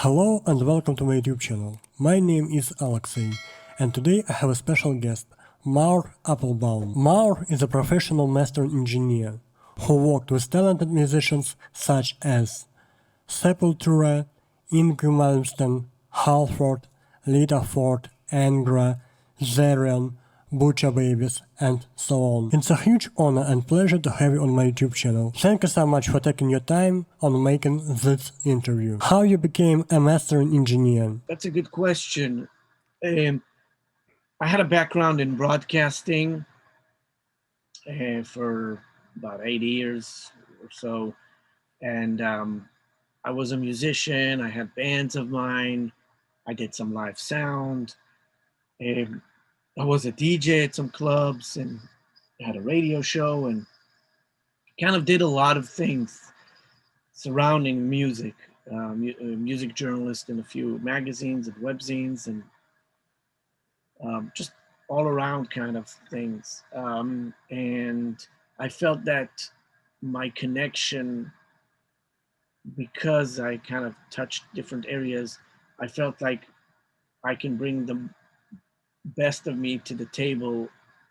Hello and welcome to my YouTube channel. My name is Alexey, and today I have a special guest, Maor Appelbaum. Maor is a professional mastering engineer who worked with talented musicians such as Sepultura, Yngwie, Malmsteen, Halford, Lita, Angra, Therion, Butcher Babies, and so on. It's a huge honor and pleasure to have you on my YouTube channel. Thank you so much for taking your time on making this interview. How you became a mastering engineer? That's a good question. I had a background in broadcasting for about 8 years or so, and I was a musician. I had bands of mine. I did some live sound. I was a DJ at some clubs and had a radio show and kind of did a lot of things surrounding music. Music journalist in a few magazines and webzines and just all around kind of things. And I felt that my connection, because I kind of touched different areas, I felt like I can bring the best of me to the table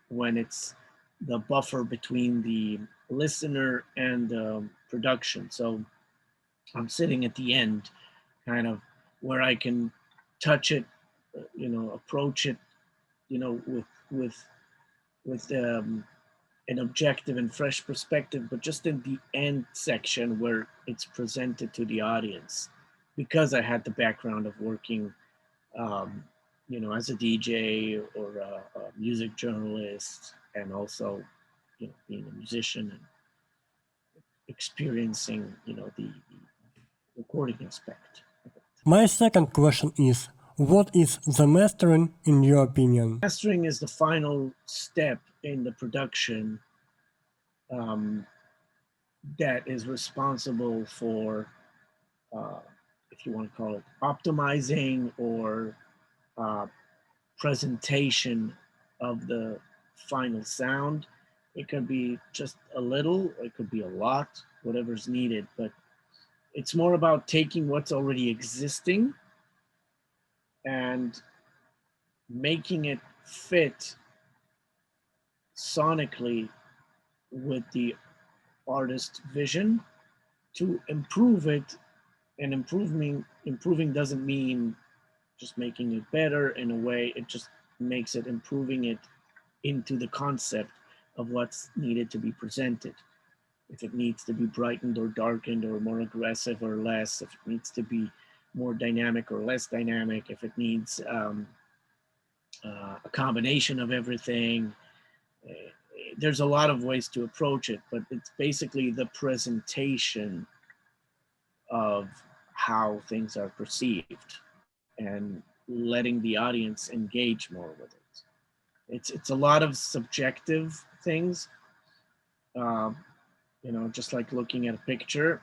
when it's the buffer between the listener and production. So I'm sitting at the end, kind of where I can touch it, approach it, with an objective and fresh perspective, but just in the end section where it's presented to the audience, because I had the background of working, as a DJ or a music journalist, and also, being a musician and experiencing, the recording aspect. My second question is, what is the mastering in your opinion? Mastering is the final step in the production that is responsible for, if you want to call it, optimizing or presentation of the final sound. It could be just a little, it could be a lot, whatever's needed, but it's more about taking what's already existing and making it fit sonically with the artist's vision to improve it. And improving doesn't mean just making it better in a way. It just makes it improving it into the concept of what's needed to be presented. If it needs to be brightened or darkened or more aggressive or less, if it needs to be more dynamic or less dynamic, if it needs a combination of everything. There's a lot of ways to approach it, but it's basically the presentation of how things are perceived and letting the audience engage more with it. It's a lot of subjective things. Just like looking at a picture.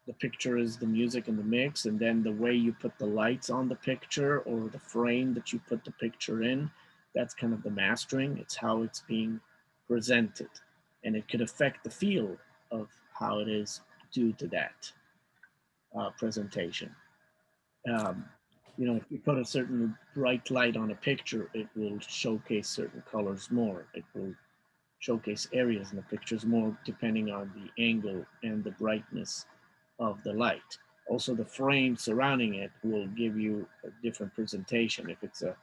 The picture is the music and the mix, and then the way you put the lights on the picture or the frame that you put the picture in, that's kind of the mastering. It's how it's being presented, and it could affect the feel of how it is due to that presentation. If you put a certain bright light on a picture, it will showcase certain colors more. It will showcase areas in the pictures more depending on the angle and the brightness of the light. Also, the frame surrounding it will give you a different presentation. If it's a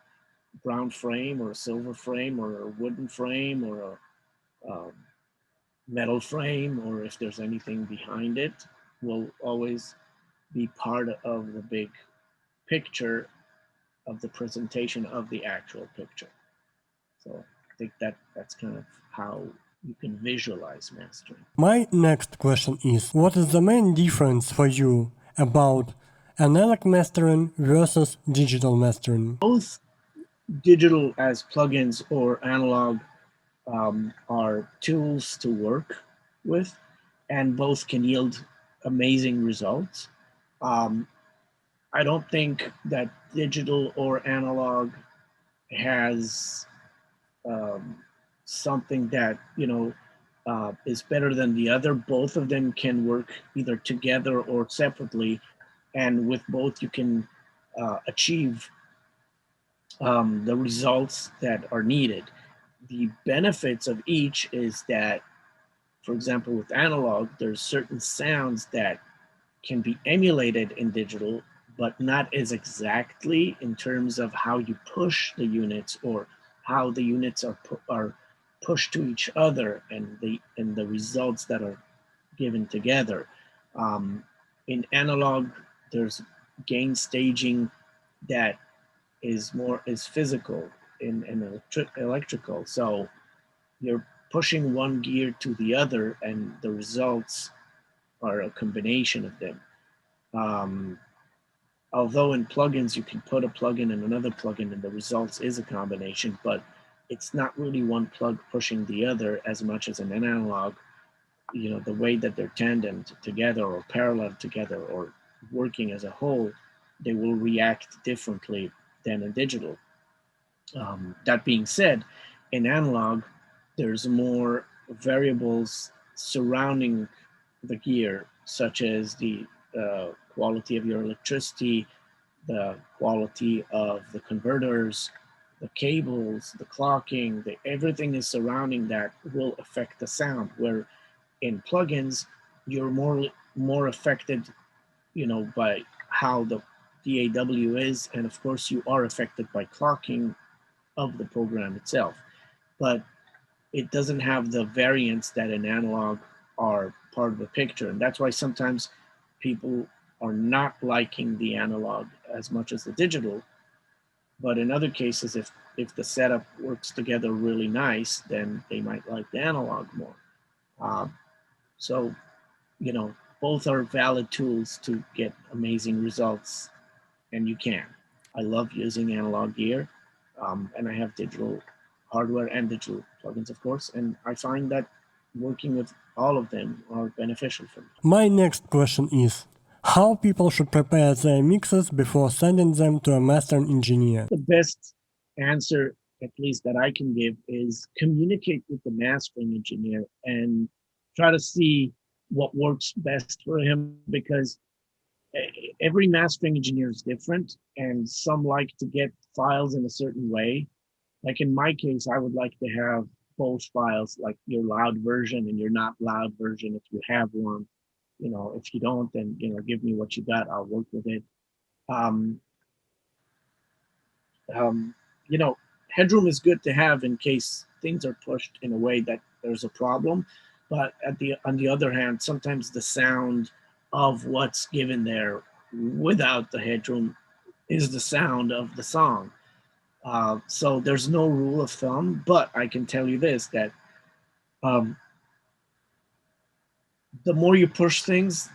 brown frame or a silver frame or a wooden frame or a metal frame, or if there's anything behind it, will always be part of the big picture of the presentation of the actual picture. So I think that's kind of how you can visualize mastering. My next question is, what is the main difference for you about analog mastering versus digital mastering? Both digital as plugins or analog are tools to work with, and both can yield amazing results. I don't think that digital or analog has something that is better than the other. Both of them can work either together or separately, and with both you can achieve the results that are needed. The benefits of each is that, for example, with analog, there's certain sounds that can be emulated in digital, but not as exactly in terms of how you push the units or how the units are pushed to each other and the results that are given together. Um, in analog, there's gain staging that is physical in electrical. So you're pushing one gear to the other, and the results are a combination of them. Um, Although in plugins you can put a plugin and another plugin, and the results is a combination, but it's not really one plug pushing the other as much as an analog. You know, the way that they're tandem together or parallel together or working as a whole, they will react differently than in digital. That being said, in analog, there's more variables surrounding the gear, such as the quality of your electricity, the quality of the converters, the cables, the clocking, everything is surrounding that will affect the sound. Where in plugins, you're more affected, you know, by how the DAW is, and of course you are affected by clocking of the program itself, but it doesn't have the variants that in analog are part of the picture. And that's why sometimes people are not liking the analog as much as the digital. But in other cases, if the setup works together really nice, then they might like the analog more. So, you know, both are valid tools to get amazing results, and you can. I love using analog gear, and I have digital hardware and digital plugins, of course, and I find that working with all of them are beneficial for me. My next question is, how people should prepare their mixes before sending them to a mastering engineer? The best answer, at least that I can give, is communicate with the mastering engineer and try to see what works best for him, because every mastering engineer is different, and some like to get files in a certain way. Like in my case, I would like to have both files, like your loud version and your not loud version, if you have one. You know, if you don't, then, you know, give me what you got. I'll work with it. Um, you know, headroom is good to have in case things are pushed in a way that there's a problem. But on the other hand, sometimes the sound of what's given there without the headroom is the sound of the song. So there's no rule of thumb, but I can tell you this, that um, the more you push things,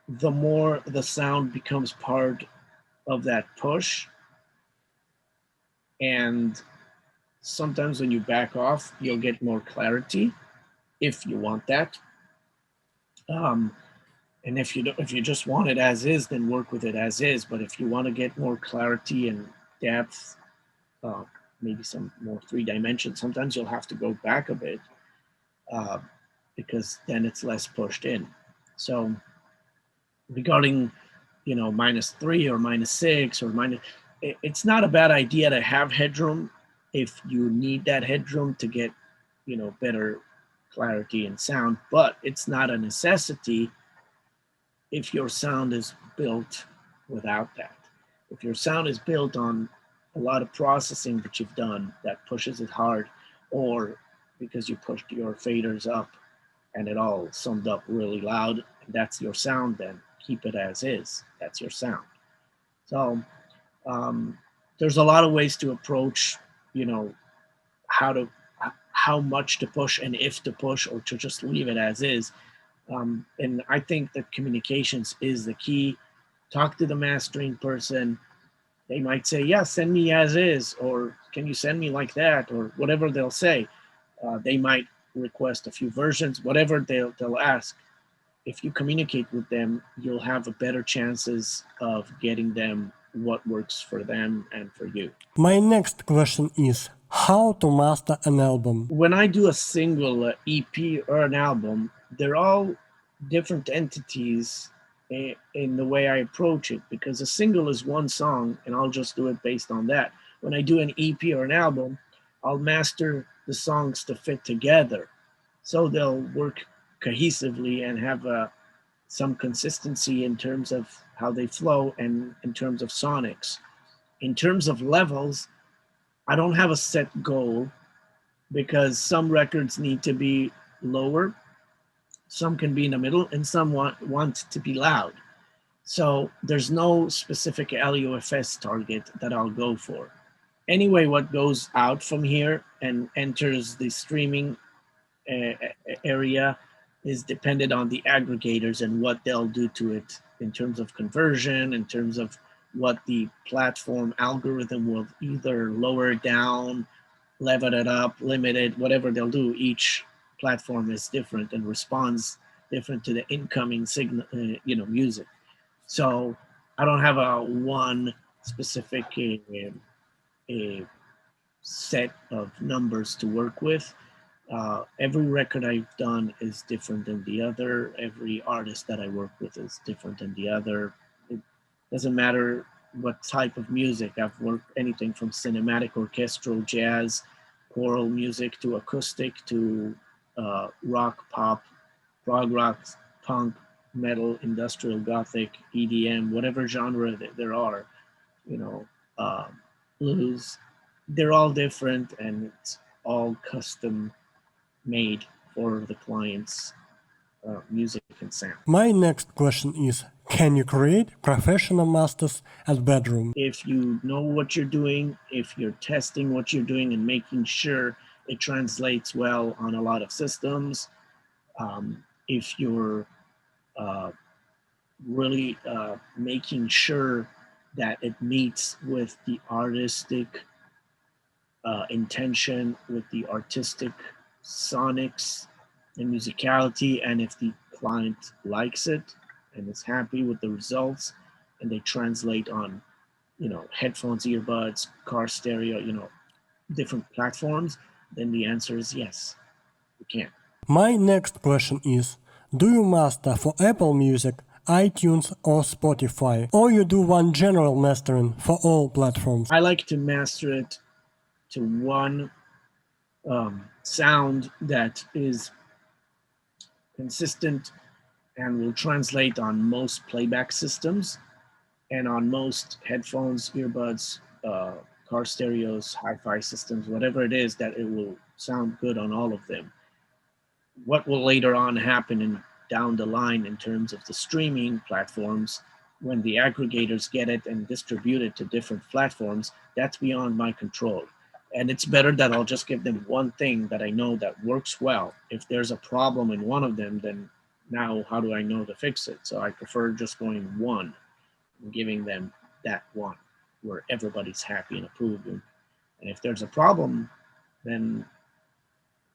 the more the sound becomes part of that push. And sometimes when you back off, you'll get more clarity if you want that. Um, and if you just want it as is, then work with it as is. But if you want to get more clarity and depth, uh, maybe some more 3 dimensions, sometimes you'll have to go back a bit, because then it's less pushed in. So regarding, you know, -3 or -6 or it's not a bad idea to have headroom if you need that headroom to get, you know, better clarity and sound, but it's not a necessity if your sound is built without that. If your sound is built on a lot of processing that you've done that pushes it hard, or because you pushed your faders up and it all summed up really loud, and that's your sound, then keep it as is. That's your sound. So there's a lot of ways to approach, you know, how much to push and if to push, or to just leave it as is. And I think that communications is the key. Talk to the mastering person. They might say, yeah, send me as is, or can you send me like that, or whatever they'll say. They might request a few versions, whatever they'll ask. If you communicate with them, you'll have a better chances of getting them what works for them and for you. My next question is, how to master an album? When I do a single EP or an album, they're all different entities in the way I approach it, because a single is one song and I'll just do it based on that. When I do an EP or an album, I'll master the songs to fit together so they'll work cohesively and have some consistency in terms of how they flow and in terms of sonics. In terms of levels, I don't have a set goal because some records need to be lower, some can be in the middle, and some want to be loud. So there's no specific LUFS target that I'll go for. Anyway, what goes out from here and enters the streaming area is dependent on the aggregators and what they'll do to it in terms of conversion, in terms of what the platform algorithm will either lower down, level it up, limit it, whatever they'll do. Each platform is different and responds different to the incoming signal, music. So I don't have a one specific a set of numbers to work with. Every record I've done is different than the other. Every artist that I work with is different than the other. It doesn't matter what type of music. I've worked anything from cinematic, orchestral, jazz, choral music to acoustic to rock, pop, prog rock, punk, metal, industrial, gothic, EDM, whatever genre there are, you know, blues. They're all different and it's all custom made for the client's music and sound. My next question is, can you create professional masters at bedroom? If you know what you're doing, if you're testing what you're doing and making sure it translates well on a lot of systems, if you're really making sure that it meets with the artistic intention, with the artistic sonics and musicality, and if the client likes it and is happy with the results and they translate on, headphones, earbuds, car stereo, different platforms, then the answer is yes, you can. My next question is, do you master for Apple Music, iTunes or Spotify, or you do one general mastering for all platforms? I like to master it to one sound that is consistent and will translate on most playback systems and on most headphones, earbuds, car stereos, hi-fi systems, whatever it is, that it will sound good on all of them. What will later on happen down the line in terms of the streaming platforms, when the aggregators get it and distribute it to different platforms, that's beyond my control. And it's better that I'll just give them one thing that I know that works well. If there's a problem in one of them, then now how do I know to fix it? So I prefer just going one and giving them that one where everybody's happy and approving. And if there's a problem, then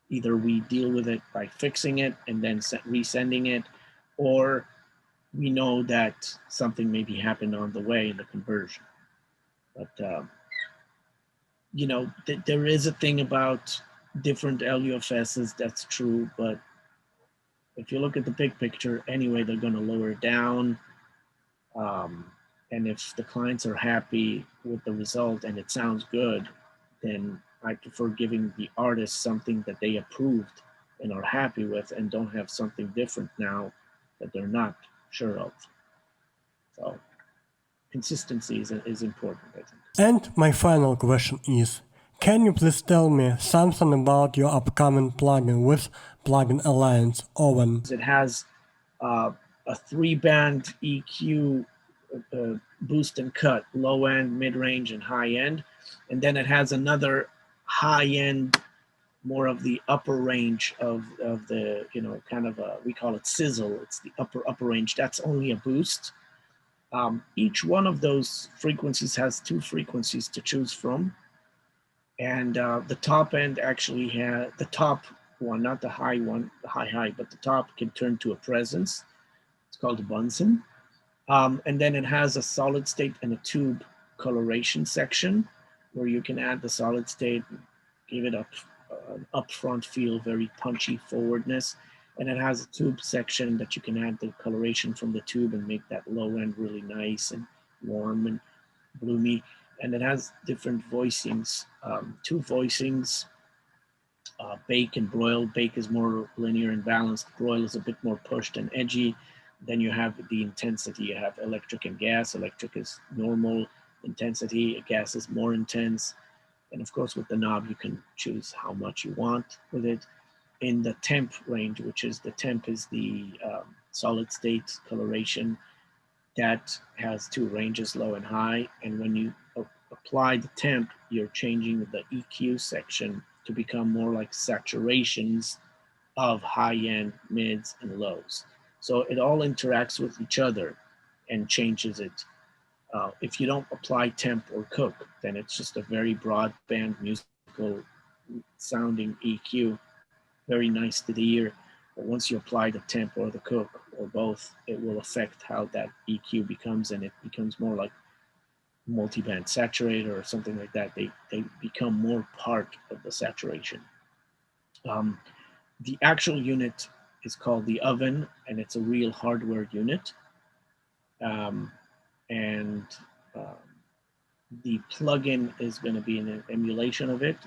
either we deal with it by fixing it and then resending it, or we know that something maybe happened on the way in the conversion. But, there is a thing about different LUFSs, that's true, but if you look at the big picture, anyway, they're going to lower it down. And if the clients are happy with the result and it sounds good, then I prefer giving the artist something that they approved and are happy with and don't have something different now that they're not sure of. So consistency is important, I think. And my final question is, can you please tell me something about your upcoming plugin with Plugin Alliance, Owen? It has a 3-band EQ boost and cut, low end, mid range, and high end. And then it has another high end, more of the upper range of the, kind of we call it sizzle. It's the upper range. That's only a boost. Each one of those frequencies has 2 frequencies to choose from. And the top end actually has the top one, not the high one, the high, but the top can turn to a presence. It's called a Bunsen. And then it has a solid state and a tube coloration section where you can add the solid state, give it an upfront feel, very punchy forwardness. And it has a tube section that you can add the coloration from the tube and make that low end really nice and warm and bloomy. And it has different voicings, two voicings, bake and broil. Bake is more linear and balanced. Broil is a bit more pushed and edgy. Then you have the intensity. You have electric and gas. Electric is normal intensity. Gas is more intense. And of course, with the knob, you can choose how much you want with it. In the temp range, which is the temp is the solid state coloration, that has two ranges, low and high. And when you apply the temp, you're changing the EQ section to become more like saturations of high-end mids and lows. So it all interacts with each other and changes it. If you don't apply temp or cook, then it's just a very broadband musical sounding EQ, very nice to the ear. But once you apply the temp or the cook or both, it will affect how that EQ becomes, and it becomes more like multi-band saturator or something like that. They become more part of the saturation. The actual unit is called the oven, and it's a real hardware unit. The plugin is going to be an emulation of it,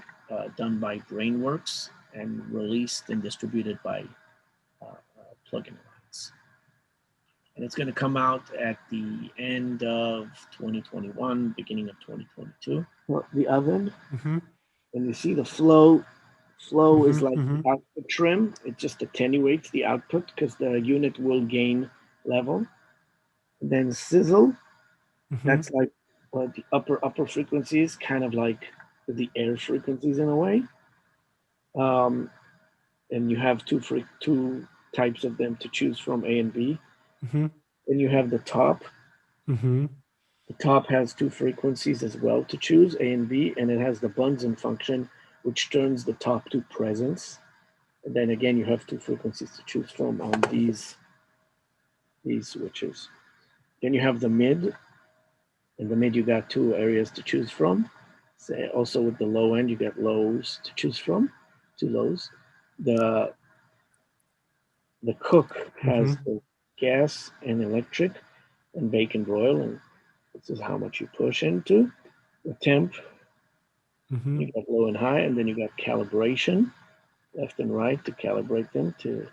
done by Brainworks and released and distributed by Plugin Alliance. And it's going to come out at the end of 2021, beginning of 2022. Well, the oven, and you see the flow is like the output trim. It just attenuates the output because the unit will gain level. And then sizzle, that's like the upper frequencies, kind of like the air frequencies in a way. And you have two types of them to choose from, A and B. Then you have the top. The top has two frequencies as well to choose, A and B, and it has the Bunsen function, which turns the top to presence. And then again, you have two frequencies to choose from on these switches. Then you have the mid. In the mid, you got two areas to choose from. So also with the low end, you got lows to choose from, two lows. The cook has the gas and electric and bake and broil, and this is how much you push into. The temp, you got low and high, and then you got calibration, left and right to calibrate them to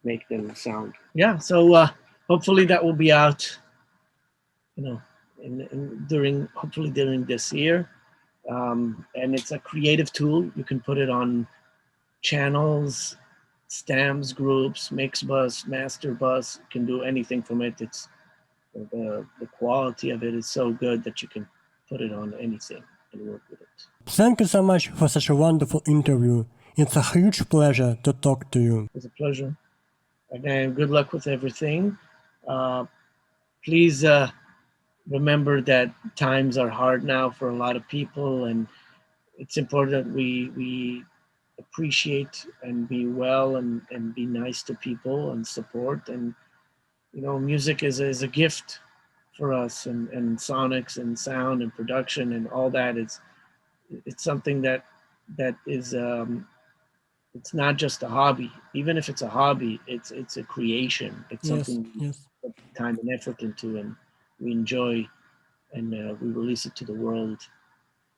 make them sound. Yeah, so hopefully that will be out, hopefully during this year. And it's a creative tool. You can put it on channels, stems, groups, mix bus, master bus. You can do anything from it. It's the quality of it is so good that you can put it on anything and work with it. Thank you so much for such a wonderful interview. It's a huge pleasure to talk to you. It's a pleasure. Again, good luck with everything. Please remember that times are hard now for a lot of people, and it's important that we appreciate and be well and be nice to people and support. And music is a gift for us, and sonics and sound and production and all that. It's something that is it's not just a hobby. Even if it's a hobby, it's a creation. It's something we put time and effort into, and we enjoy, and we release it to the world.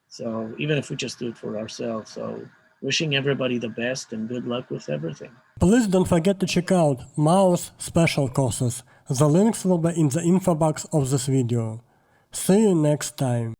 So even if we just do it for ourselves. So wishing everybody the best and good luck with everything. Please don't forget to check out Maor's special courses. The links will be in the info box of this video. See you next time.